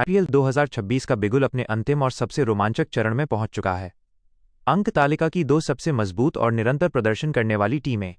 IPL 2026 का बिगुल अपने अंतिम और सबसे रोमांचक चरण में पहुंच चुका है। अंक तालिका की दो सबसे मजबूत और निरंतर प्रदर्शन करने वाली टीमें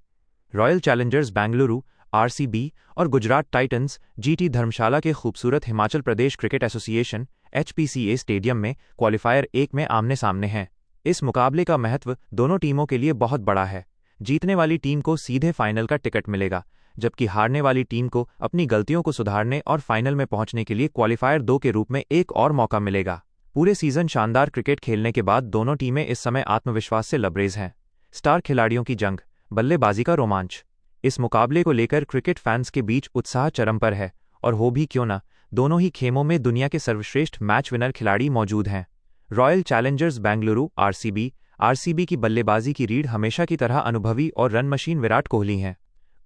रॉयल चैलेंजर्स बेंगलुरु आरसीबी और गुजरात टाइटंस जीटी धर्मशाला के खूबसूरत Himachal Pradesh cricket association HPCA stadium में क्वालिफायर 1 में आमने सामने हैं। इस मुकाबले का महत्व दोनों टीमों के लिए बहुत बड़ा है। जीतने वाली टीम को सीधे फाइनल का टिकट मिलेगा, जबकि हारने वाली टीम को अपनी गलतियों को सुधारने और फाइनल में पहुंचने के लिए क्वालिफायर 2 के रूप में एक और मौका मिलेगा। पूरे सीजन शानदार क्रिकेट खेलने के बाद दोनों टीमें इस समय आत्मविश्वास से लबरेज हैं। स्टार खिलाड़ियों की जंग, बल्लेबाजी का रोमांच। इस मुकाबले को लेकर क्रिकेट फैंस के बीच उत्साह चरम पर है, और हो भी क्यों न, दोनों ही खेमों में दुनिया के सर्वश्रेष्ठ मैच विनर खिलाड़ी मौजूद हैं। रॉयल चैलेंजर्स बेंगलुरु आरसीबी की बल्लेबाजी की रीढ़ हमेशा की तरह अनुभवी और रन मशीन विराट कोहली हैं।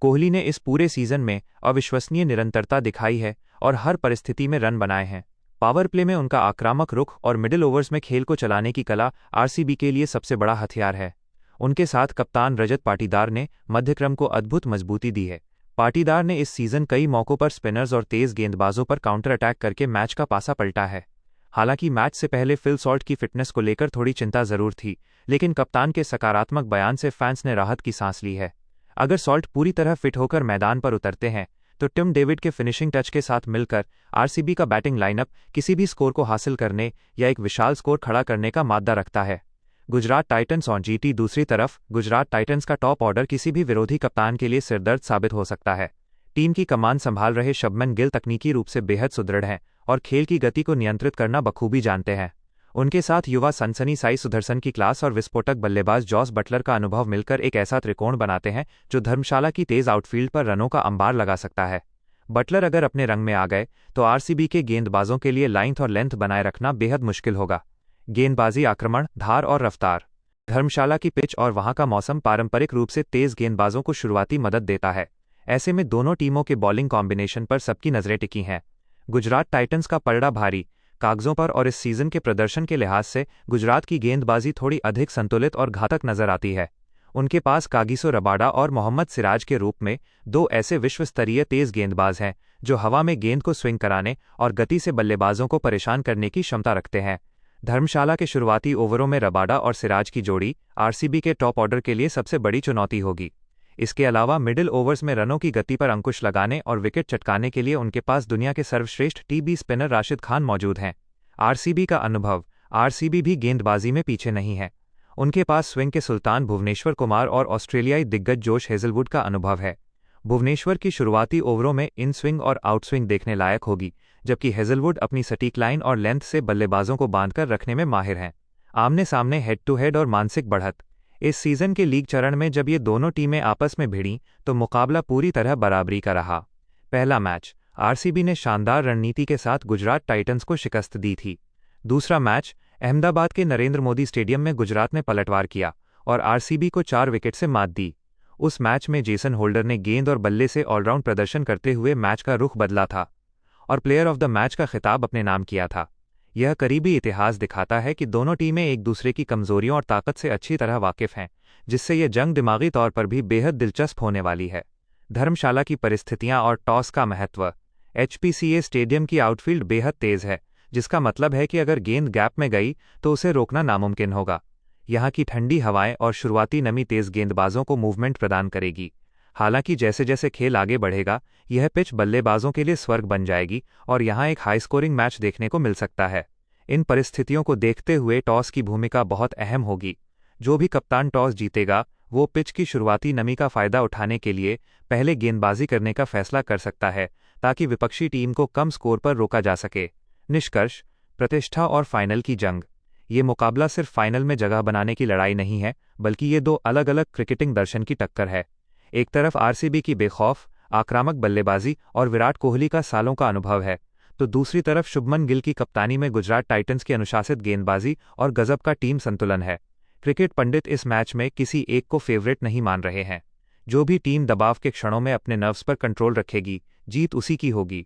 कोहली ने इस पूरे सीजन में अविश्वसनीय निरंतरता दिखाई है और हर परिस्थिति में रन बनाए हैं। पावर प्ले में उनका आक्रामक रुख और मिडिल ओवर्स में खेल को चलाने की कला आरसीबी के लिए सबसे बड़ा हथियार है। उनके साथ कप्तान रजत पाटीदार ने मध्यक्रम को अद्भुत मजबूती दी है। पाटीदार ने इस सीजन कई मौकों पर स्पिनर्स और तेज गेंदबाजों पर काउंटर अटैक करके मैच का पासा पलटा है। हालांकि मैच से पहले फिल सॉल्ट की फिटनेस को लेकर थोड़ी चिंता जरूर थी, लेकिन कप्तान के सकारात्मक बयान से फैंस ने राहत की सांस ली है। अगर सॉल्ट पूरी तरह फिट होकर मैदान पर उतरते हैं तो टिम डेविड के फिनिशिंग टच के साथ मिलकर आरसीबी का बैटिंग लाइनअप किसी भी स्कोर को हासिल करने या एक विशाल स्कोर खड़ा करने का माद्दा रखता है। गुजरात टाइटंस और जीटी दूसरी तरफ, गुजरात टाइटंस का टॉप ऑर्डर किसी भी विरोधी कप्तान के लिए सिरदर्द साबित हो सकता है। टीम की कमान संभाल रहे शुभमन गिल तकनीकी रूप से बेहद सुदृढ़ हैं और खेल की गति को नियंत्रित करना बखूबी जानते हैं। उनके साथ युवा सनसनी साई सुदर्शन की क्लास और विस्फोटक बल्लेबाज जॉस बटलर का अनुभव मिलकर एक ऐसा त्रिकोण बनाते हैं जो धर्मशाला की तेज आउटफील्ड पर रनों का अंबार लगा सकता है। बटलर अगर अपने रंग में आ गए तो आरसीबी के गेंदबाजों के लिए लाइंथ और लेंथ बनाए रखना बेहद मुश्किल होगा। गेंदबाजी, आक्रमण, धार और रफ्तार। धर्मशाला की पिच और वहां का मौसम पारंपरिक रूप से तेज गेंदबाजों को शुरुआती मदद देता है। ऐसे में दोनों टीमों के बॉलिंग कॉम्बिनेशन पर सबकी नजरें टिकी हैं। गुजरात टाइटंस का पलड़ा भारी कागजों पर और इस सीजन के प्रदर्शन के लिहाज से गुजरात की गेंदबाजी थोड़ी अधिक संतुलित और घातक नजर आती है। उनके पास कागिसो रबाडा और मोहम्मद सिराज के रूप में दो ऐसे विश्वस्तरीय तेज गेंदबाज हैं जो हवा में गेंद को स्विंग कराने और गति से बल्लेबाजों को परेशान करने की क्षमता रखते हैं। धर्मशाला के शुरुआती ओवरों में रबाडा और सिराज की जोड़ी आरसीबी के टॉप ऑर्डर के लिए सबसे बड़ी चुनौती होगी। इसके अलावा मिडिल ओवर्स में रनों की गति पर अंकुश लगाने और विकेट चटकाने के लिए उनके पास दुनिया के सर्वश्रेष्ठ टीबी स्पिनर राशिद खान मौजूद हैं। आरसीबी का अनुभव, आरसीबी भी गेंदबाजी में पीछे नहीं है। उनके पास स्विंग के सुल्तान भुवनेश्वर कुमार और ऑस्ट्रेलियाई दिग्गज जोश हेजलवुड का अनुभव है। भुवनेश्वर की शुरुआती ओवरों में इन स्विंग और आउट स्विंग देखने लायक होगी, जबकि हेजलवुड अपनी सटीक लाइन और लेंथ से बल्लेबाजों को बांधकर रखने में माहिर हैं। आमने सामने हेड टू हेड और मानसिक बढ़त। इस सीजन के लीग चरण में जब ये दोनों टीमें आपस में भिड़ीं तो मुकाबला पूरी तरह बराबरी का रहा। पहला मैच आरसीबी ने शानदार रणनीति के साथ गुजरात टाइटंस को शिकस्त दी थी। दूसरा मैच अहमदाबाद के नरेंद्र मोदी स्टेडियम में गुजरात ने पलटवार किया और आरसीबी को 4 विकेट से मात दी। उस मैच में जेसन होल्डर ने गेंद और बल्ले से ऑलराउंड प्रदर्शन करते हुए मैच का रुख बदला था और प्लेयर ऑफ द मैच का खिताब अपने नाम किया था। यह करीबी इतिहास दिखाता है कि दोनों टीमें एक दूसरे की कमजोरियों और ताकत से अच्छी तरह वाकिफ हैं, जिससे यह जंग दिमागी तौर पर भी बेहद दिलचस्प होने वाली है। धर्मशाला की परिस्थितियां और टॉस का महत्व। एचपीसीए स्टेडियम की आउटफील्ड बेहद तेज है, जिसका मतलब है कि अगर गेंद गैप में गई तो उसे रोकना नामुमकिन होगा। यहाँ की ठंडी हवाएं और शुरुआती नमी तेज गेंदबाजों को मूवमेंट प्रदान करेगी। हालांकि जैसे जैसे खेल आगे बढ़ेगा यह पिच बल्लेबाजों के लिए स्वर्ग बन जाएगी और यहाँ एक हाई स्कोरिंग मैच देखने को मिल सकता है। इन परिस्थितियों को देखते हुए टॉस की भूमिका बहुत अहम होगी। जो भी कप्तान टॉस जीतेगा वो पिच की शुरुआती नमी का फायदा उठाने के लिए पहले गेंदबाजी करने का फैसला कर सकता है, ताकि विपक्षी टीम को कम स्कोर पर रोका जा सके। निष्कर्ष, प्रतिष्ठा और फाइनल की जंग। ये मुकाबला सिर्फ फाइनल में जगह बनाने की लड़ाई नहीं है, बल्कि ये दो अलग अलग क्रिकेटिंग दर्शन की टक्कर है। एक तरफ आरसीबी की बेखौफ आक्रामक बल्लेबाजी और विराट कोहली का सालों का अनुभव है, तो दूसरी तरफ शुभमन गिल की कप्तानी में गुजरात टाइटंस की अनुशासित गेंदबाजी और गजब का टीम संतुलन है। क्रिकेट पंडित इस मैच में किसी एक को फेवरेट नहीं मान रहे हैं। जो भी टीम दबाव के क्षणों में अपने नर्व्स पर कंट्रोल रखेगी, जीत उसी की होगी।